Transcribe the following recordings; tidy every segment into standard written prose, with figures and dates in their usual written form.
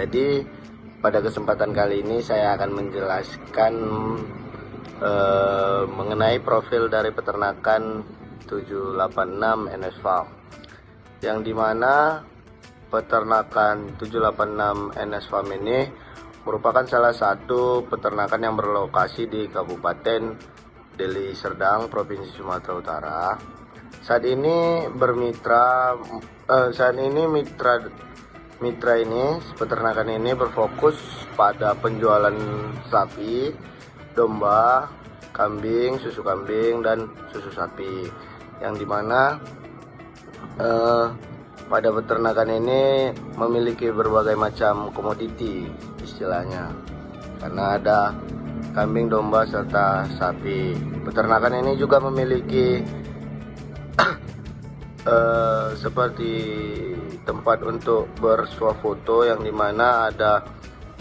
Jadi pada kesempatan kali ini saya akan menjelaskan mengenai profil dari peternakan 786 NS Farm, yang dimana peternakan 786 NS Farm ini merupakan salah satu peternakan yang berlokasi di Kabupaten Deli Serdang, Provinsi Sumatera Utara. Saat ini mitra ini, peternakan ini berfokus pada penjualan sapi, domba, kambing, susu kambing, dan susu sapi. Yang dimana pada peternakan ini memiliki berbagai macam komoditi istilahnya, karena ada kambing, domba, serta sapi. Peternakan ini juga memiliki seperti tempat untuk bersuah foto, yang dimana ada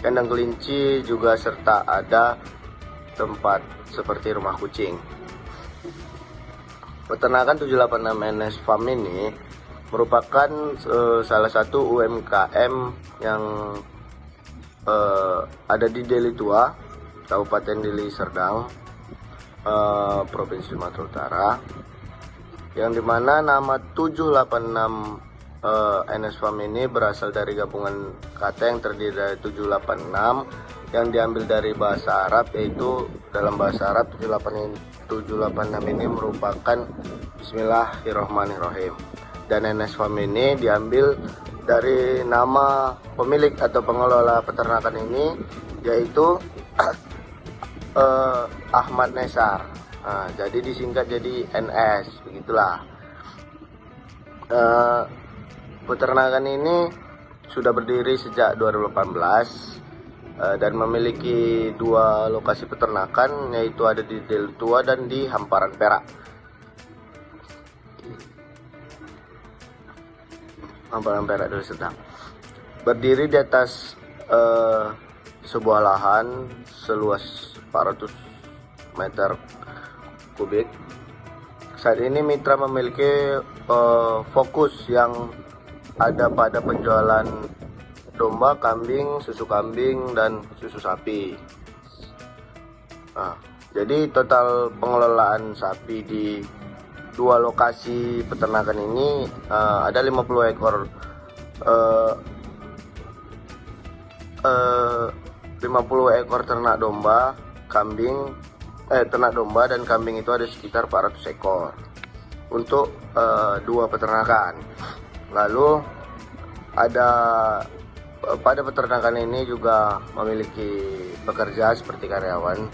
kandang kelinci juga, serta ada tempat seperti rumah kucing. Peternakan 786 NS Farm ini merupakan salah satu UMKM yang ada di Deli Tua, Kabupaten Deli Serdang, Provinsi Sumatera Utara, yang dimana nama 786 NS Farm ini berasal dari gabungan kata yang terdiri dari 786 yang diambil dari bahasa Arab, yaitu dalam bahasa Arab 786 ini merupakan Bismillahirrahmanirrahim, dan NS Farm ini diambil dari nama pemilik atau pengelola peternakan ini, yaitu Ahmad Nesar. Nah, jadi disingkat jadi NS, begitulah. Peternakan ini sudah berdiri sejak 2018 dan memiliki 2 lokasi peternakan, yaitu ada di Deli Tua dan di Hamparan Perak. Hamparan Perak Deli Serdang. Berdiri di atas sebuah lahan seluas 400 meter kubik. Saat ini mitra memiliki fokus yang ada pada penjualan domba, kambing, susu kambing, dan susu sapi. Nah, jadi total pengelolaan sapi di 2 lokasi peternakan ini ada 50 ekor 50 ekor ternak domba, ternak domba dan kambing itu ada sekitar 400 ekor untuk 2 peternakan. Lalu ada pada peternakan ini juga memiliki pekerja seperti karyawan,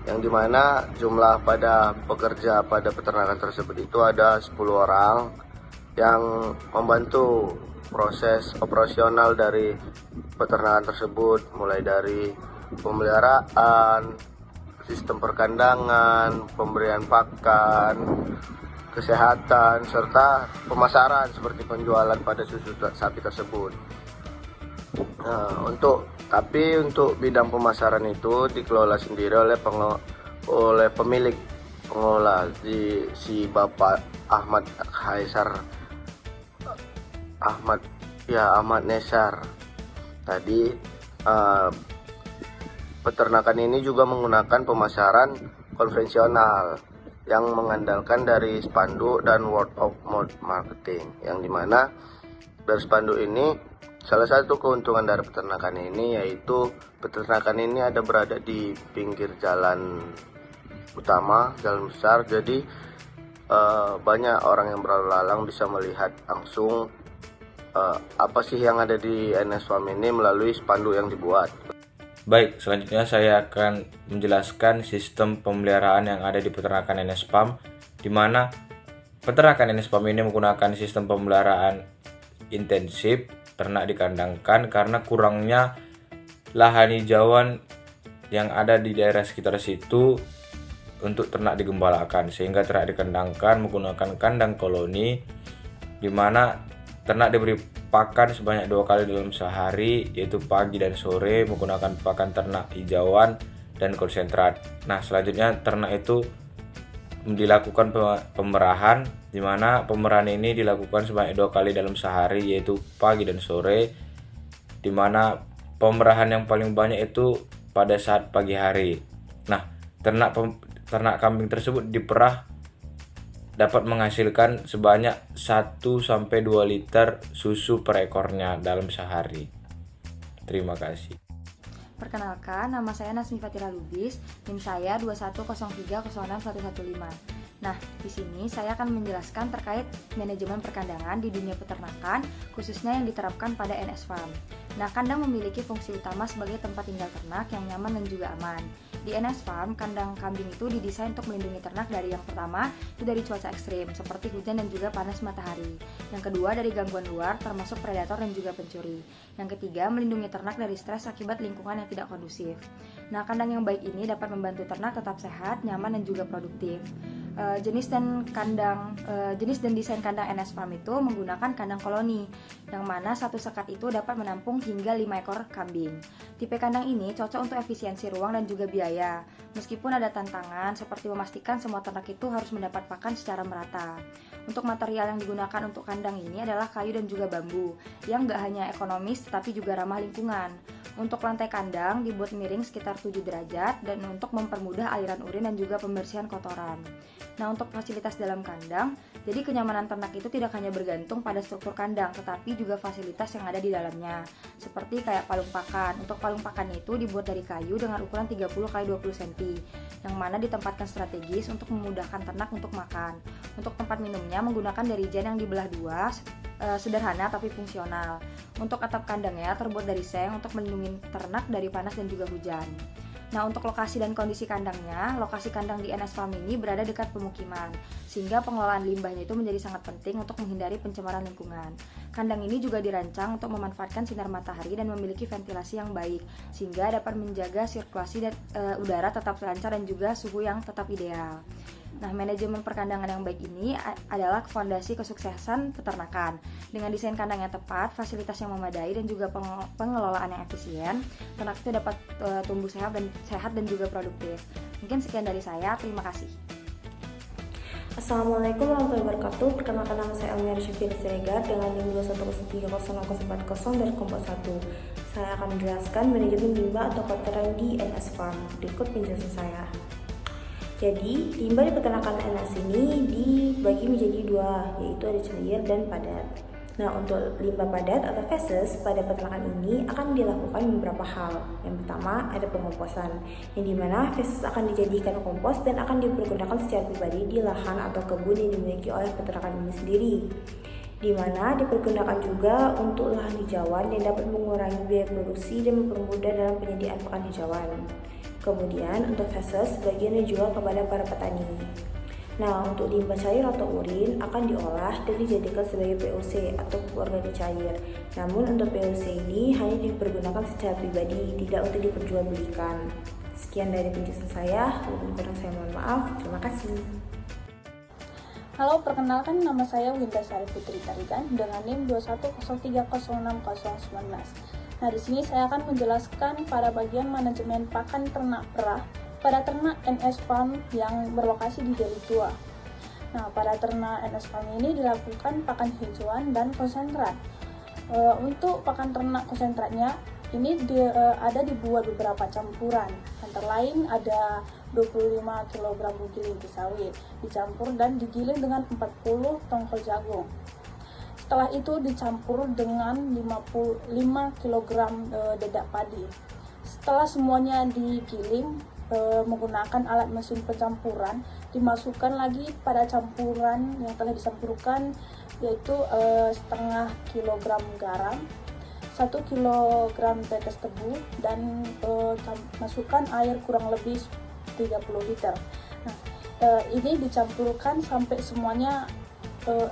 yang dimana jumlah pada pekerja pada peternakan tersebut itu ada 10 orang yang membantu proses operasional dari peternakan tersebut, mulai dari pemeliharaan, sistem perkandangan, pemberian pakan, kesehatan, serta pemasaran seperti penjualan pada susu sapi tersebut. Nah, untuk bidang pemasaran itu dikelola sendiri oleh pemilik pengelola, si Bapak Ahmad Nesar. Tadi peternakan ini juga menggunakan pemasaran konvensional yang mengandalkan dari spanduk dan word of mouth marketing, yang dimana dari spanduk ini salah satu keuntungan dari peternakan ini, yaitu peternakan ini ada berada di pinggir jalan utama, jalan besar. Jadi banyak orang yang berlalu lalang bisa melihat langsung apa sih yang ada di NS Farm ini melalui spanduk yang dibuat. Baik, selanjutnya saya akan menjelaskan sistem pemeliharaan yang ada di peternakan NS Farm, di mana peternakan NS Farm ini menggunakan sistem pemeliharaan intensif, ternak dikandangkan karena kurangnya lahan hijauan yang ada di daerah sekitar situ untuk ternak digembalakan, sehingga ternak dikandangkan menggunakan kandang koloni, di mana ternak diberi pakan sebanyak 2 kali dalam sehari, yaitu pagi dan sore, menggunakan pakan ternak hijauan dan konsentrat. Nah, selanjutnya ternak itu dilakukan pemerahan, di mana pemerahan ini dilakukan sebanyak 2 kali dalam sehari, yaitu pagi dan sore, di mana pemerahan yang paling banyak itu pada saat pagi hari. Nah, ternak kambing tersebut diperah dapat menghasilkan sebanyak 1-2 liter susu per ekornya dalam sehari. Terima kasih. Perkenalkan, nama saya Nasmi Fatira Lubis, NIM saya 2103061115. Nah, di sini saya akan menjelaskan terkait manajemen perkandangan di dunia peternakan, khususnya yang diterapkan pada NS Farm. Nah, kandang memiliki fungsi utama sebagai tempat tinggal ternak yang nyaman dan juga aman. Di NS Farm, kandang kambing itu didesain untuk melindungi ternak dari yang pertama, itu dari cuaca ekstrim, seperti hujan dan juga panas matahari. Yang kedua, dari gangguan luar, termasuk predator dan juga pencuri. Yang ketiga, melindungi ternak dari stres akibat lingkungan yang tidak kondusif. Nah, kandang yang baik ini dapat membantu ternak tetap sehat, nyaman, dan juga produktif. Jenis dan desain kandang NS Farm itu menggunakan kandang koloni, yang mana satu sekat itu dapat menampung hingga 5 ekor kambing. Tipe kandang ini cocok untuk efisiensi ruang dan juga biaya, meskipun ada tantangan seperti memastikan semua ternak itu harus mendapat pakan secara merata. Untuk material yang digunakan untuk kandang ini adalah kayu dan juga bambu, yang gak hanya ekonomis tetapi juga ramah lingkungan. Untuk lantai kandang dibuat miring sekitar 7 derajat dan untuk mempermudah aliran urin dan juga pembersihan kotoran. Nah, untuk fasilitas dalam kandang, jadi kenyamanan ternak itu tidak hanya bergantung pada struktur kandang, tetapi juga fasilitas yang ada di dalamnya. Seperti kayak palung pakan. Untuk palung pakannya itu dibuat dari kayu dengan ukuran 30x20 cm, yang mana ditempatkan strategis untuk memudahkan ternak untuk makan. Untuk tempat minumnya menggunakan dirijen yang dibelah dua, sederhana tapi fungsional. Untuk atap kandangnya terbuat dari seng untuk melindungi ternak dari panas dan juga hujan. Nah, untuk lokasi dan kondisi kandangnya, lokasi kandang di NS Farm ini berada dekat pemukiman, sehingga pengelolaan limbahnya itu menjadi sangat penting untuk menghindari pencemaran lingkungan. Kandang ini juga dirancang untuk memanfaatkan sinar matahari dan memiliki ventilasi yang baik, sehingga dapat menjaga sirkulasi udara tetap lancar dan juga suhu yang tetap ideal. Nah, manajemen perkandangan yang baik ini adalah fondasi kesuksesan peternakan. Dengan desain kandang yang tepat, fasilitas yang memadai, dan juga pengelolaan yang efisien, ternak itu dapat tumbuh sehat dan juga produktif. Mungkin sekian dari saya, terima kasih. Assalamualaikum warahmatullahi wabarakatuh. Perkenalkan, nama saya Elmira Syafira Siregar dengan NIM 21030640 dari kelompok 1. Saya akan menjelaskan manajemen limbah atau kotoran di NS Farm. Berikut penjelasan saya. Jadi, limbah di peternakan NS ini dibagi menjadi dua, yaitu ada cair dan padat. Nah, untuk limbah padat atau feces pada peternakan ini akan dilakukan beberapa hal. Yang pertama, ada pengomposan, yang dimana feces akan dijadikan kompos dan akan dipergunakan secara pribadi di lahan atau kebun yang dimiliki oleh peternakan ini sendiri. Di mana dipergunakan juga untuk lahan hijauan yang dapat mengurangi biaya produksi dan mempermudah dalam penyediaan pakan hijauan. Kemudian untuk feces sebagian dijual kepada para petani. Nah, untuk limbah cair atau urin akan diolah dan dijadikan sebagai POC atau pupuk organik cair. Namun untuk POC ini hanya dipergunakan secara pribadi, tidak untuk diperjualbelikan. Sekian dari penjelasan saya, kurang saya mohon maaf. Terima kasih. Halo, perkenalkan nama saya Winda Sari Putri Tarigan dengan NIM 2103060019. Nah, di sini saya akan menjelaskan pada bagian manajemen pakan ternak perah pada ternak NS Farm yang berlokasi di Deli Tua. Nah, pada ternak NS Farm ini dilakukan pakan hijauan dan konsentrat. Untuk pakan ternak konsentratnya ini ada dibuat beberapa campuran. Antara lain ada 25 kg biji linti sawit dicampur dan digiling dengan 40 tongkol jagung. Setelah itu dicampur dengan 55 kg dedak padi. Setelah semuanya digiling menggunakan alat mesin pencampuran, dimasukkan lagi pada campuran yang telah dicampurkan, yaitu setengah kilogram garam, 1 kilogram tetes tebu, dan masukkan air kurang lebih 30 liter. Nah, ini dicampurkan sampai semuanya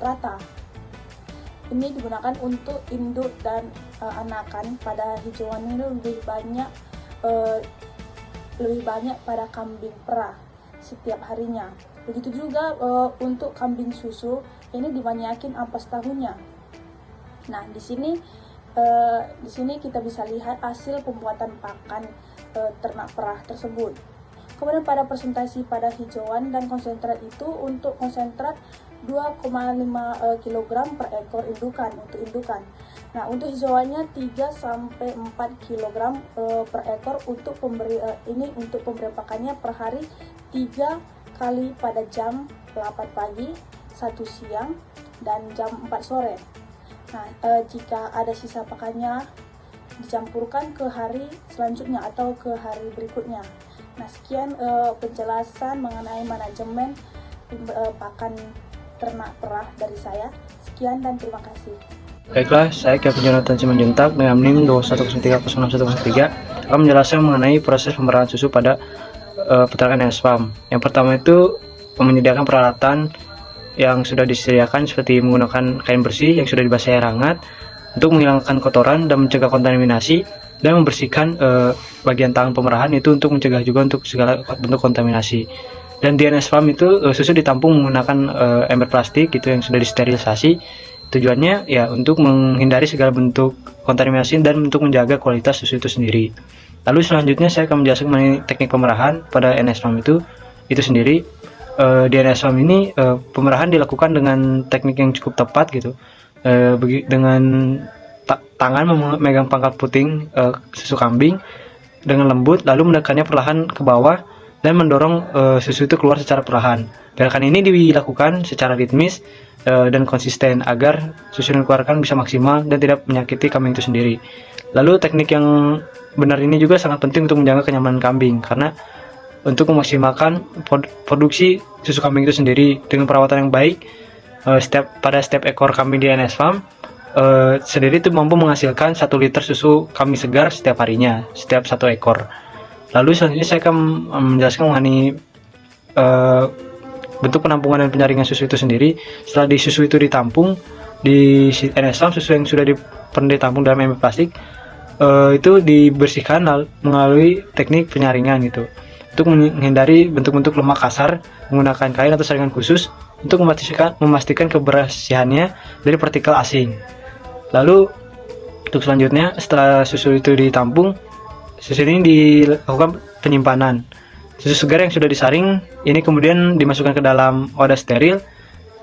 rata. Ini digunakan untuk induk dan anakan. Pada hijauan ini lebih banyak pada kambing perah setiap harinya. Begitu juga untuk kambing susu, ini dibanyakin ampas tahunya. Nah, di sini kita bisa lihat hasil pembuatan pakan ternak perah tersebut. Kemudian pada presentasi pada hijauan dan konsentrat itu, untuk konsentrat 2,5 kg per ekor indukan untuk indukan. Nah, untuk hijauannya 3-4 kg per ekor untuk untuk pemberi pakannya per hari 3 kali pada jam 8 pagi, 1 siang, dan jam 4 sore. Nah, jika ada sisa pakannya dicampurkan ke hari selanjutnya atau ke hari berikutnya. Nah, sekian penjelasan mengenai manajemen pakan ternak perah dari saya. Sekian dan terima kasih. Baiklah, saya Kevin Jonathan Simanjuntak dengan NIM 210306103 akan menjelaskan mengenai proses pemerahan susu pada peternakan NS Farm. Yang pertama itu menyediakan peralatan yang sudah disediakan seperti menggunakan kain bersih yang sudah dibasahi air hangat untuk menghilangkan kotoran dan mencegah kontaminasi, dan membersihkan bagian tangan pemerahan itu untuk mencegah juga untuk segala bentuk kontaminasi. Dan di NS Farm itu susu ditampung menggunakan ember plastik gitu yang sudah disterilisasi. Tujuannya ya untuk menghindari segala bentuk kontaminasi dan untuk menjaga kualitas susu itu sendiri. Lalu selanjutnya saya akan menjelaskan mengenai teknik pemerahan pada NS Farm itu sendiri. Di NS Farm ini pemerahan dilakukan dengan teknik yang cukup tepat gitu. Dengan tangan memegang pangkal puting susu kambing dengan lembut, lalu menekannya perlahan ke bawah dan mendorong susu itu keluar secara perlahan. Gerakan ini dilakukan secara ritmis dan konsisten agar susu yang dikeluarkan bisa maksimal dan tidak menyakiti kambing itu sendiri. Lalu teknik yang benar ini juga sangat penting untuk menjaga kenyamanan kambing, karena untuk memaksimalkan produksi susu kambing itu sendiri dengan perawatan yang baik pada setiap ekor kambing di NS Farm sendiri itu mampu menghasilkan 1 liter susu kambing segar setiap harinya, setiap 1 ekor. Lalu selanjutnya saya akan menjelaskan mengenai bentuk penampungan dan penyaringan susu itu sendiri. Setelah susu itu ditampung di NS Farm, susu yang sudah pernah ditampung dalam ember plastik itu dibersihkan melalui teknik penyaringan gitu, untuk menghindari bentuk-bentuk lemak kasar menggunakan kain atau saringan khusus untuk memastikan kebersihannya dari partikel asing. Lalu untuk selanjutnya, setelah susu itu ditampung, susu ini dilakukan penyimpanan. Susu segar yang sudah disaring ini kemudian dimasukkan ke dalam wadah steril,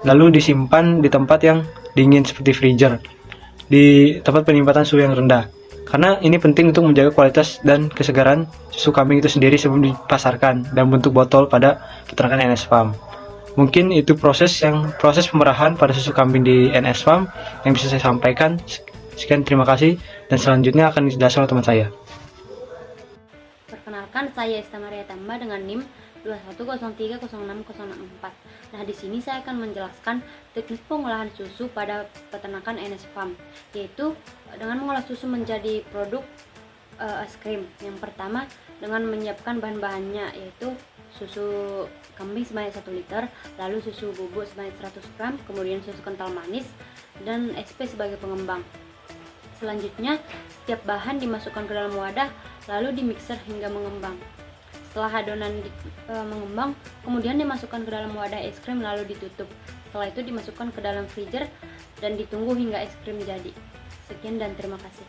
lalu disimpan di tempat yang dingin seperti freezer, di tempat penyimpanan suhu yang rendah. Karena ini penting untuk menjaga kualitas dan kesegaran susu kambing itu sendiri sebelum dipasarkan dalam bentuk botol pada peternakan NS Farm. Mungkin itu proses pemerahan pada susu kambing di NS Farm yang bisa saya sampaikan. Sekian, terima kasih, dan selanjutnya akan dijelaskan oleh teman saya. Perkenalkan, saya Esta Maria Tamba dengan NIM 210306004. Nah, di sini saya akan menjelaskan teknik pengolahan susu pada peternakan NS Farm, yaitu dengan mengolah susu menjadi produk es krim. Yang pertama, dengan menyiapkan bahan-bahannya, yaitu susu kambing sebanyak 1 liter, lalu susu bubuk sebanyak 100 gram, kemudian susu kental manis, dan SP sebagai pengembang. Selanjutnya, setiap bahan dimasukkan ke dalam wadah, lalu dimixer hingga mengembang. Setelah adonan mengembang, kemudian dimasukkan ke dalam wadah es krim lalu ditutup. Setelah itu dimasukkan ke dalam freezer dan ditunggu hingga es krim jadi. Sekian dan terima kasih.